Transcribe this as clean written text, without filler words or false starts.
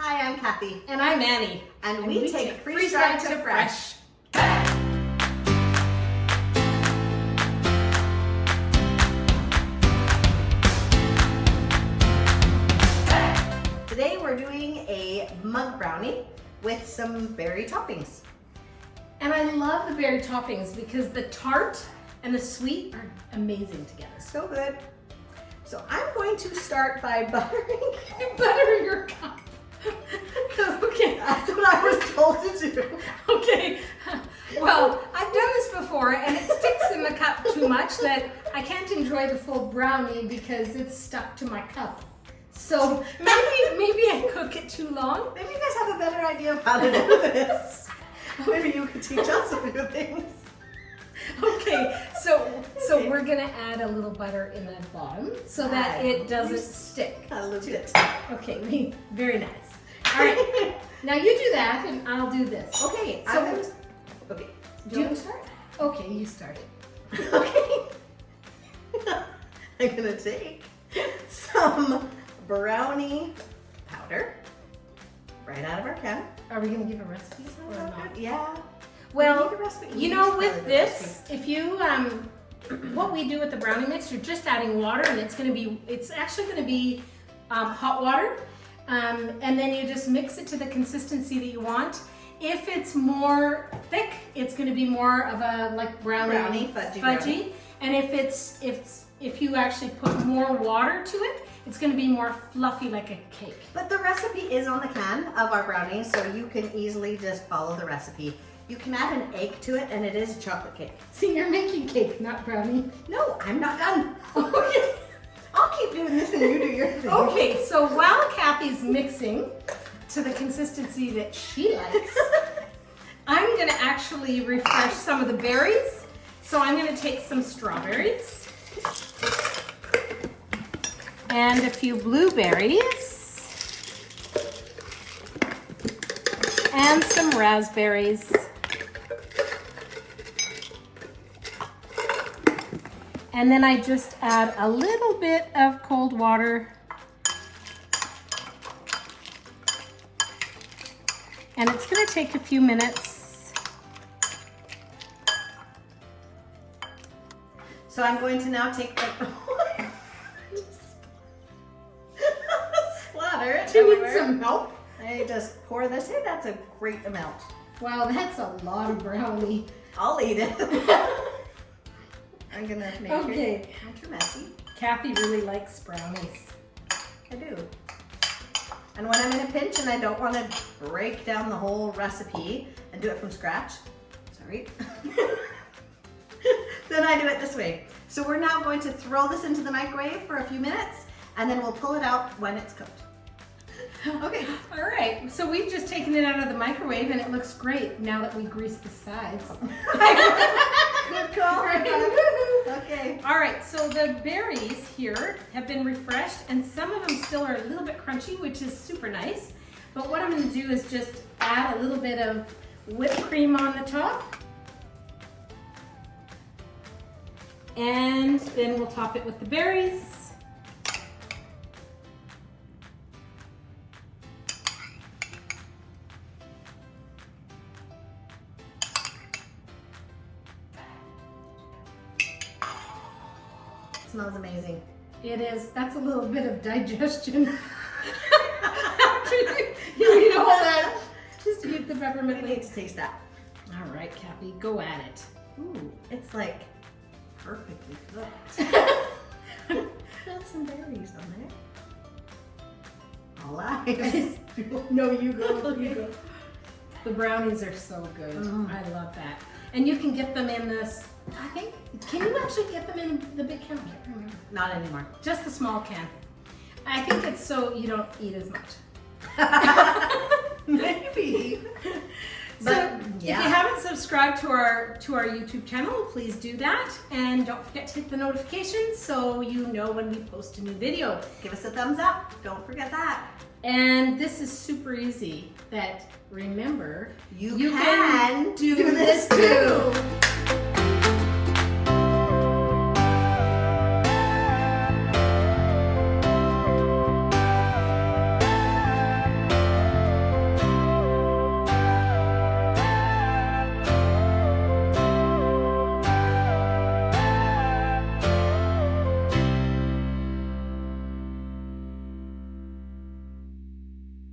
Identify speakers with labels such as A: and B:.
A: Hi, I'm Kathy.
B: And I'm Annie.
A: And we take freeze-dried to fresh. Today we're doing a mug brownie with some berry toppings.
B: And I love the berry toppings because the tart and the sweet are amazing together.
A: So good. So I'm going to start by buttering.
B: Butter your cup. Okay.
A: That's what I was told to do.
B: Okay. Well, I've done this before and it sticks in the cup too much that I can't enjoy the full brownie because it's stuck to my cup. So maybe I cook it too long.
A: Maybe you guys have a better idea of how to do this. Maybe you could teach us a few things.
B: Okay, so we're gonna add a little butter in the bottom so that it doesn't stick.
A: A little bit.
B: Okay, very nice. All right, now you do that and I'll do this.
A: Okay,
B: So
A: okay.
B: Do you want to start? Okay, you start.
A: Okay. I'm gonna take some brownie powder right out of our can.
B: Are we gonna give a recipe or not?
A: Yeah.
B: Well,
A: We need a recipe.
B: you know, with this, if you what we do with the brownie mix, you're just adding water, and it's actually gonna be hot water, and then you just mix it to the consistency that you want. If it's more thick, it's gonna be more of a like brownie fudgy. And if you actually put more water to it, it's gonna be more fluffy like a cake.
A: But the recipe is on the can of our brownies, so you can easily just follow the recipe. You can add an egg to it, and it is a chocolate cake.
B: See, you're making cake, not brownie.
A: No, I'm not done.
B: Okay.
A: I'll keep doing this and you do your thing.
B: Okay, so while Kathy's mixing to the consistency that she likes, I'm gonna actually refresh some of the berries. So I'm gonna take some strawberries and a few blueberries and some raspberries. And then I just add a little bit of cold water. And it's gonna take a few minutes.
A: So I'm going to now take the splatter it
B: Do you need
A: everywhere.
B: some help?
A: I just pour this in. That's a great amount.
B: Wow, that's a lot of brownie.
A: I'll eat it. I'm gonna make it not too messy.
B: Kathy really likes brownies.
A: I do. And when I'm in a pinch and I don't want to break down the whole recipe and do it from scratch, sorry, then I do it this way. So we're now going to throw this into the microwave for a few minutes, and then we'll pull it out when it's cooked. Okay.
B: All right, so we've just taken it out of the microwave and it looks great now that we grease the sides.
A: Good call.
B: Right.
A: Okay.
B: All right, so the berries here have been refreshed and some of them still are a little bit crunchy, which is super nice. But what I'm gonna do is just add a little bit of whipped cream on the top. And then we'll top it with the berries.
A: Smells amazing.
B: It is. That's a little bit of digestion. After you eat all that, just to get the peppermint
A: I need
B: leaves.
A: to taste that.
B: All right, Kathy, go at it.
A: Ooh, it's like perfectly cooked. Got some berries on there. All eyes.
B: No, you go. You go. The brownies are so good. I love that. And you can get them in this. I think. Can you actually get them in the big can? I can't remember.
A: Not anymore.
B: Just the small can. I think it's so you don't eat as much.
A: Maybe.
B: So if you haven't subscribed to our YouTube channel, please do that. And don't forget to hit the notifications so you know when we post a new video.
A: Give us a thumbs up. Don't forget that.
B: And this is super easy. That remember,
A: You can do this too.